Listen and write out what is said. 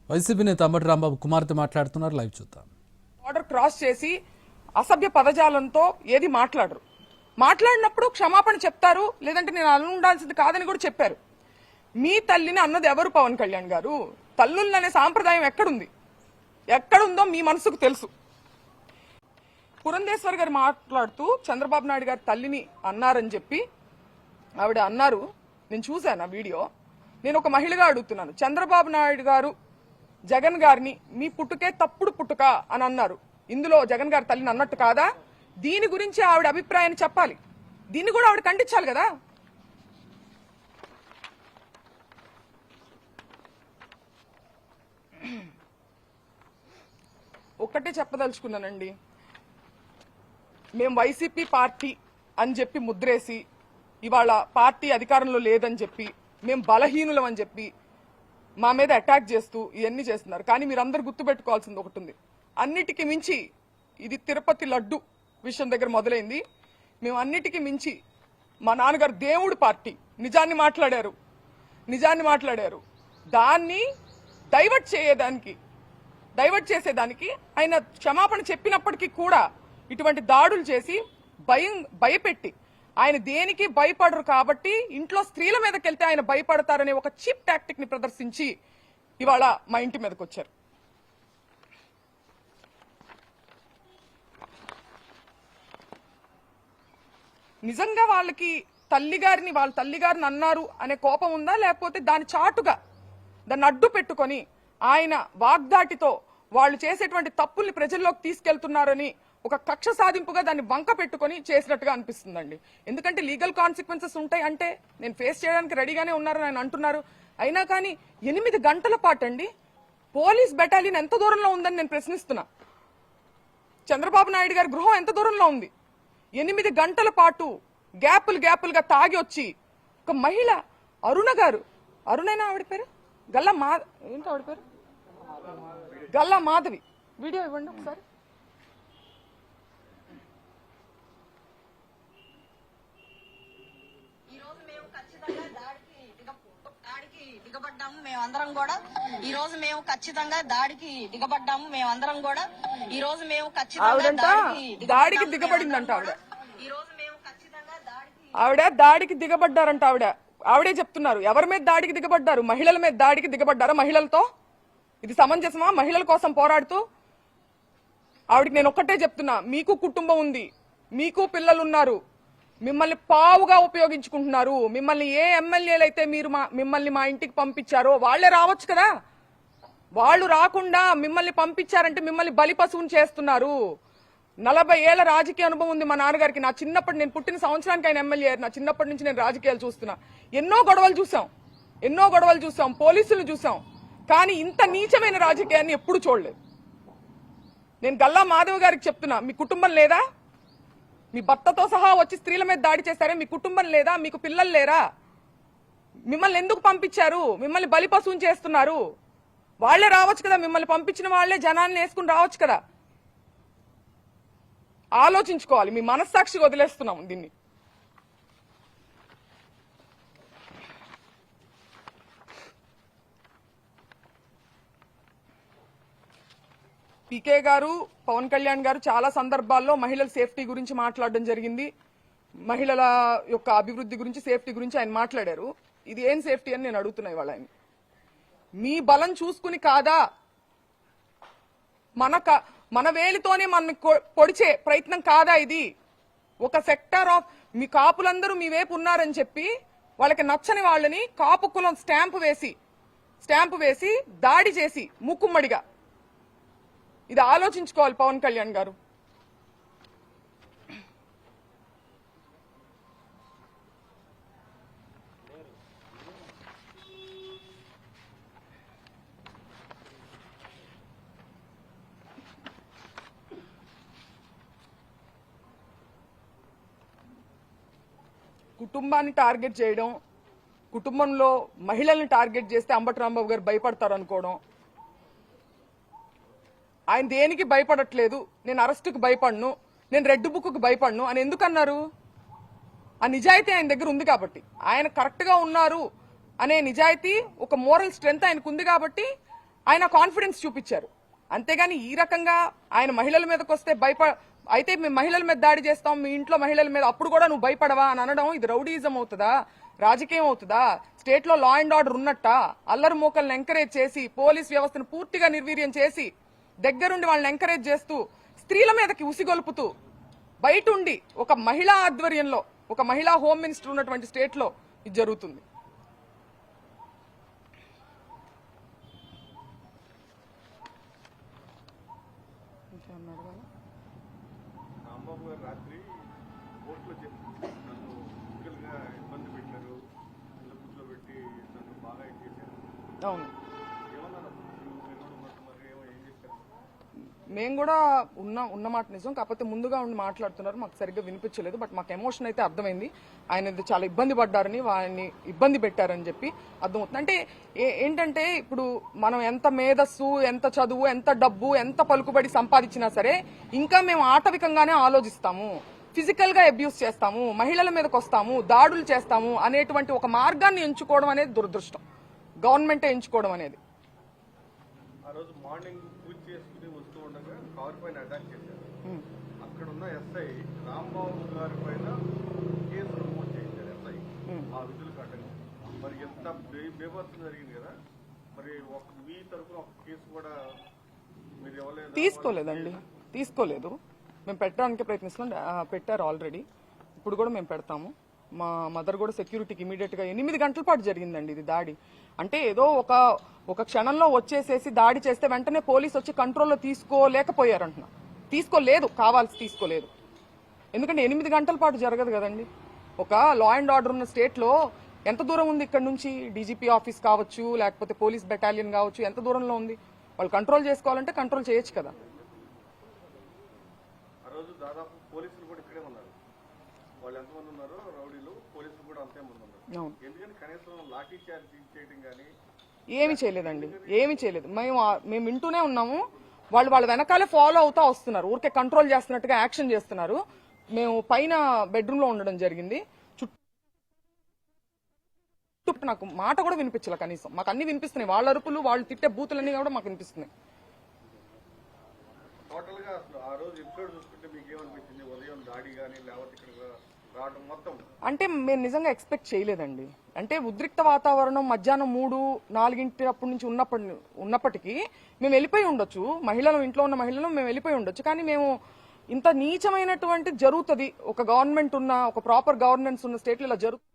YCP నేత అంబటి రాంబాబు కుమార్తె మాట్లాడుతున్నారు. లైవ్ చూద్దాం. బార్డర్ క్రాస్ చేసి అసభ్య పదజాలంతో ఏది మాట్లాడరు. మాట్లాడినప్పుడు క్షమాపణ చెప్తారు, లేదంటే నేను అలా ఉండాల్సింది కాదని కూడా చెప్పారు. మీ తల్లిని అన్నది ఎవరు? పవన్ కళ్యాణ్ గారు. తల్లులనే సాంప్రదాయం ఎక్కడుంది? ఎక్కడుందో మీ మనసుకు తెలుసు. పురంధేశ్వర్ గారు మాట్లాడుతూ చంద్రబాబు నాయుడు గారి తల్లిని అన్నారని చెప్పి ఆవిడ అన్నారు. నేను చూశాను ఆ వీడియో. నేను ఒక మహిళగా అడుగుతున్నాను, చంద్రబాబు నాయుడు గారు జగన్ గారిని మీ పుట్టుకే తప్పుడు పుట్టుక అని అన్నారు. ఇందులో జగన్ గారి తల్లిని అన్నట్టు కాదా? దీని గురించి ఆవిడ అభిప్రాయాన్ని చెప్పాలి. దీన్ని కూడా ఆవిడ ఖండించాలి కదా. ఒక్కటే చెప్పదలుచుకున్నానండి, మేము వైసీపీ పార్టీ అని చెప్పి ముద్రేసి ఇవాళ పార్టీ అధికారంలో లేదని చెప్పి మేము బలహీనులం అని చెప్పి మా మీద అటాక్ చేస్తూ ఇవన్నీ చేస్తున్నారు. కానీ మీరందరూ గుర్తుపెట్టుకోవాల్సింది ఒకటి ఉంది. అన్నిటికీ మించి ఇది తిరుపతి లడ్డు విషయం దగ్గర మొదలైంది. మేము అన్నిటికీ మించి మా నాన్నగారు దేవుడు పార్టీ నిజాన్ని మాట్లాడారు. దాన్ని డైవర్ట్ చేసేదానికి ఆయన క్షమాపణ చెప్పినప్పటికీ కూడా ఇటువంటి దాడులు చేసి భయపెట్టి ఆయన దేనికి భయపడరు కాబట్టి ఇంట్లో స్త్రీల మీదకి వెళ్తే ఆయన భయపడతారనే ఒక చీప్ టాక్టిక్ ని ప్రదర్శించి ఇవాళ మా ఇంటి మీదకి వచ్చారు. నిజంగా వాళ్ళకి వాళ్ళ తల్లిగారిని అన్నారు అనే కోపం ఉందా, లేకపోతే దాని చాటుగా దాన్ని అడ్డు పెట్టుకొని ఆయన వాగ్దాటితో వాళ్ళు చేసేటువంటి తప్పుల్ని ప్రజల్లోకి తీసుకెళ్తున్నారని ఒక కక్ష సాధింపుగా దాన్ని వంక పెట్టుకొని చేసినట్టుగా అనిపిస్తుందండి. ఎందుకంటే లీగల్ కాన్సిక్వెన్సెస్ ఉంటాయి అంటే నేను ఫేస్ చేయడానికి రెడీగానే ఉన్నారని ఆయన అంటున్నారు. అయినా కానీ 8 గంటల పాటు అండి పోలీస్ బెటాలియన్ ఎంత దూరంలో ఉందని నేను ప్రశ్నిస్తున్నా. చంద్రబాబు నాయుడు గారి గృహం ఎంత దూరంలో ఉంది? 8 గంటల పాటు గ్యాపులుగా తాగి వచ్చి ఒక మహిళ అరుణైనా ఆవిడ పేరు గల్లా మాధవి వీడియో ఇవ్వండి ఒకసారి. మేమందరం కూడా ఈ రోజు మేము ఖచ్చితంగా దాడికి దిగబడ్డాము. మేమందరం కూడా ఈ రోజు మేము దాడికి దిగబడిందంట ఆవిడ దాడికి దిగబడ్డారంట. ఆవిడే చెప్తున్నారు. ఎవరి మీద దాడికి దిగబడ్డారు? మహిళల మీద దాడికి దిగబడ్డారా? మహిళలతో ఇది సమంజసమా? మహిళల కోసం పోరాడుతూ ఆవిడకి నేను ఒక్కటే చెప్తున్నా, మీకు కుటుంబం ఉంది, మీకు పిల్లలున్నారు, మిమ్మల్ని పావుగా ఉపయోగించుకుంటున్నారు. మిమ్మల్ని ఏ ఎమ్మెల్యేలు అయితే మిమ్మల్ని మా ఇంటికి పంపించారో వాళ్లే రావచ్చు కదా. వాళ్ళు రాకుండా మిమ్మల్ని పంపించారంటే మిమ్మల్ని బలి పశువుని చేస్తున్నారు. 40 ఏళ్ల రాజకీయ అనుభవం ఉంది మా నాన్నగారికి. నా చిన్నప్పటి నేను పుట్టిన సంవత్సరానికి ఆయన ఎమ్మెల్యే. నా చిన్నప్పటి నుంచి నేను రాజకీయాలు చూస్తున్నా. ఎన్నో గొడవలు చూసాం, పోలీసులు చూసాం. కానీ ఇంత నీచమైన రాజకీయాన్ని ఎప్పుడు చూడలేదు. నేను గల్లా మాధవ్ గారికి చెప్తున్నా, మీ కుటుంబం లేదా? మీ భర్తతో సహా వచ్చి స్త్రీల మీద దాడి చేశారే, మీ కుటుంబం లేదా? మీకు పిల్లలు లేరా? మిమ్మల్ని ఎందుకు పంపించారు? మిమ్మల్ని బలి పశువుని చేస్తున్నారు. వాళ్లే రావచ్చు కదా, మిమ్మల్ని పంపించిన వాళ్లే జనాన్ని వేసుకుని రావచ్చు కదా. ఆలోచించుకోవాలి. మీ మనస్సాక్షికి వదిలేస్తున్నాం దీన్ని. పీకే గారు, పవన్ కళ్యాణ్ గారు చాలా సందర్భాల్లో మహిళల సేఫ్టీ గురించి మాట్లాడడం జరిగింది. మహిళల యొక్క అభివృద్ధి గురించి, సేఫ్టీ గురించి ఆయన మాట్లాడారు. ఇది ఏం సేఫ్టీ అని నేను అడుగుతున్నా ఇవాళ. ఆయన మీ బలం చూసుకుని కాదా, మన వేలితోనే మన పొడిచే ప్రయత్నం కాదా ఇది? ఒక సెక్టర్ ఆఫ్ మీ కాపులందరూ మీ వైపు ఉన్నారని చెప్పి వాళ్ళకి నచ్చని వాళ్ళని కాపు కులం స్టాంపు వేసి దాడి చేసి ముక్కుమ్మడిగా, ఇది ఆలోచించుకోవాలి పవన్ కళ్యాణ్ గారు. కుటుంబాన్ని టార్గెట్ చేయడం, కుటుంబంలో మహిళల్ని టార్గెట్ చేస్తే అంబటి రాంబాబు గారు భయపడతారు అనుకోవడం. ఆయన దేనికి భయపడట్లేదు. నేను అరెస్టుకు భయపడను, నేను రెడ్ బుక్కు భయపడను అని ఎందుకన్నారు? ఆ నిజాయితీ ఆయన దగ్గర ఉంది కాబట్టి, ఆయన కరెక్ట్ గా ఉన్నారు అనే నిజాయితీ, ఒక మోరల్ స్ట్రెంగ్త్ ఆయనకు ఉంది కాబట్టి ఆయన కాన్ఫిడెన్స్ చూపించారు. అంతేగాని ఈ రకంగా ఆయన మహిళల మీదకి వస్తే అయితే మేము మహిళల మీద దాడి చేస్తాం, మీ ఇంట్లో మహిళల మీద, అప్పుడు కూడా నువ్వు భయపడవా అని అనడం ఇది రౌడీజం అవుతుందా, రాజకీయం అవుతుందా? స్టేట్ లో లా అండ్ ఆర్డర్ ఉన్నట్ట అల్లరి మూకల్ని ఎంకరేజ్ చేసి పోలీస్ వ్యవస్థను పూర్తిగా నిర్వీర్యం చేసి దగ్గరుండి వాళ్ళని ఎంకరేజ్ చేస్తూ స్త్రీల మీదకి ఉసిగొల్పుతూ బయట ఉండి ఒక మహిళా ఆధ్వర్యంలో ఒక మహిళా హోమ్ మినిస్టర్ ఉన్నటువంటి స్టేట్ లో ఇది జరుగుతుంది. రాంబాబు గారు రాత్రి కోర్టులో చెప్పి నన్ను ఫిజికల్గా ఇబ్బంది పెట్టారు, ఇలా కూర్చోబెట్టి నన్ను బాగా చేశారు. అవును, ఏమన్నారు మరి ఏం చేశారు? మేము కూడా ఉన్న మాట నిజం. కాకపోతే ముందుగా ఉండి మాట్లాడుతున్నారు, మాకు సరిగ్గా వినిపించలేదు. బట్ మాకు ఎమోషన్ అయితే అర్థమైంది. ఆయన చాలా ఇబ్బంది పడ్డారని, వారిని ఇబ్బంది పెట్టారని చెప్పి అర్థమవుతుంది. అంటే ఏంటంటే ఇప్పుడు మనం ఎంత మేధస్సు, ఎంత చదువు, ఎంత డబ్బు, ఎంత పలుకుబడి సంపాదించినా సరే ఇంకా మేము ఆటవికంగానే ఆలోచిస్తాము, ఫిజికల్ గా అబ్యూస్ చేస్తాము, మహిళల మీదకి వస్తాము, దాడులు చేస్తాము అనేటువంటి ఒక మార్గాన్ని ఎంచుకోవడం అనేది దురదృష్టం. గవర్నమెంటే ఎంచుకోవడం అనేది. ఆ రోజు మార్నింగ్ పూజ చేసుకుని వస్తూ ఉండగా కారు పైన అటాక్ చేశారు. అక్కడ ఉన్న ఎస్ఐ రాంబాబు గారి పైన కేసు నమోదు చేశారు ఎస్ఐ ఆ విధులకు అడ్డంగా. మరి ఎంత బేభత్సం జరిగింది కదా, మరి మీ తరఫున ఒక కేసు కూడా మీరు ఇవ్వలేదు? తీసుకోలేదండి, తీసుకోలేదు. మేము పెట్టడానికి ప్రయత్నిస్తున్నాం, పెట్టారు ఆల్రెడీ. ఇప్పుడు కూడా మేము పెడతాము. మా మదర్ కూడా సెక్యూరిటీకి ఇమీడియట్ గా 8 గంటల పాటు జరిగిందండి ఇది దాడి. అంటే ఏదో ఒక క్షణంలో వచ్చేసేసి దాడి చేస్తే వెంటనే పోలీసు వచ్చి కంట్రోల్లో తీసుకోలేకపోయారంటున్నా. తీసుకోలేదు, కావాల్సి తీసుకోలేదు. ఎందుకంటే 8 గంటల పాటు జరగదు కదండి. ఒక లా అండ్ ఆర్డర్ ఉన్న స్టేట్ లో ఎంత దూరం ఉంది ఇక్కడ నుంచి? డీజీపీ ఆఫీస్ కావచ్చు, లేకపోతే పోలీస్ బెటాలియన్ కావచ్చు, ఎంత దూరంలో ఉంది? వాళ్ళు కంట్రోల్ చేసుకోవాలంటే కంట్రోల్ చేయొచ్చు కదా. ఆ రోజు దాదాపు పోలీసులు కూడా ఇక్కడే ఉన్నారు. వాళ్ళు ఎంతమంది ఉన్నారో రౌడీలు, పోలీసులు కూడా అంతే మంది ఉన్నారు. ఎందుకని కనీసం లాఠీ చార్జ్ చేయడం కానీ ఏమి చేయలేదండి, ఏమి చేయలేదు. మేము వింటూనే ఉన్నాము. వాళ్ళ వెనకాలే ఫాలో అవుతా వస్తున్నారు, ఊరికే కంట్రోల్ చేస్తున్నట్టుగా యాక్షన్ చేస్తున్నారు. మేము పైన బెడ్రూమ్ లో ఉండడం జరిగింది. చుట్టూ నాకు మాట కూడా వినిపించాల, కనీసం మాకు అన్ని వినిపిస్తున్నాయి. వాళ్ళ అరుపులు, వాళ్ళు తిట్టే బూతులన్నీ కూడా మాకు వినిపిస్తున్నాయి. టోటల్ గా అసలు ఆ రోజు ఎపిసోడ్ చూసుకుంటే మీకు ఏమనిపించింది? ఉదయం దాడి కానీ లేకపోతే ఇక్కడ రావడం మొత్తం అంటే మేము నిజంగా ఎక్స్పెక్ట్ చేయలేదండి. అంటే ఉద్రిక్త వాతావరణం మధ్యాహ్నం 3-4 అప్పటి నుంచి ఉన్నప్పటికీ మేము వెళ్ళిపోయి ఉండొచ్చు, ఇంట్లో ఉన్న మహిళలు మేము వెళ్ళిపోయి ఉండొచ్చు. కానీ మేము ఇంత నీచమైనటువంటి జరుగుతుంది, ఒక గవర్నమెంట్ ఉన్న, ఒక ప్రాపర్ గవర్నెన్స్ ఉన్న స్టేట్లో ఇలా జరుగుతుంది